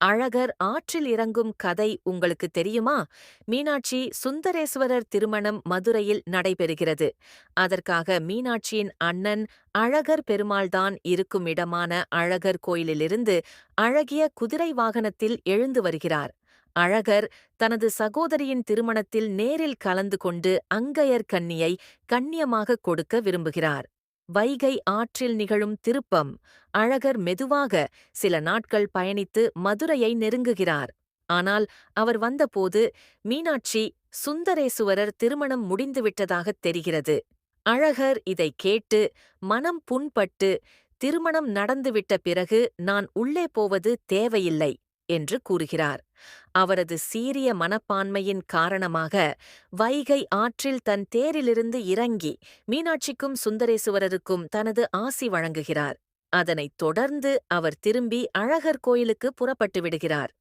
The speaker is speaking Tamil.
அழகர் ஆற்றில் இறங்கும் கதை உங்களுக்கு தெரியுமா? மீனாட்சி சுந்தரேசுவரர் திருமணம் மதுரையில் நடைபெறுகிறது. அதற்காக மீனாட்சியின் அண்ணன் அழகர் பெருமாள்தான் இருக்கும் இடமான அழகர் கோயிலிலிருந்து அழகிய குதிரை வாகனத்தில் எழுந்து வருகிறார். அழகர் தனது சகோதரியின் திருமணத்தில் நேரில் கலந்து கொண்டு அங்கையர் கன்னியை கண்ணியமாக கொடுக்க விரும்புகிறார். வைகை ஆற்றில் நிகழும் திருப்பம். அழகர் மெதுவாக சில நாட்கள் பயணித்து மதுரையை நெருங்குகிறார். ஆனால் அவர் வந்தபோது மீனாட்சி சுந்தரேசுவரர் திருமணம் முடிந்துவிட்டதாகத் தெரிகிறது. அழகர் இதைக் கேட்டு மனம் புண்பட்டு, திருமணம் நடந்துவிட்ட பிறகு நான் உள்ளே போவது தேவையில்லை என்று கூறுகிறார். அவரது சீரிய மனப்பான்மையின் காரணமாக வைகை ஆற்றில் தன் தேரிலிருந்து இறங்கி மீனாட்சிக்கும் சுந்தரேசுவரருக்கும் தனது ஆசி வழங்குகிறார். அதனைத் தொடர்ந்து அவர் திரும்பி அழகர் கோயிலுக்கு புறப்பட்டு விடுகிறார்.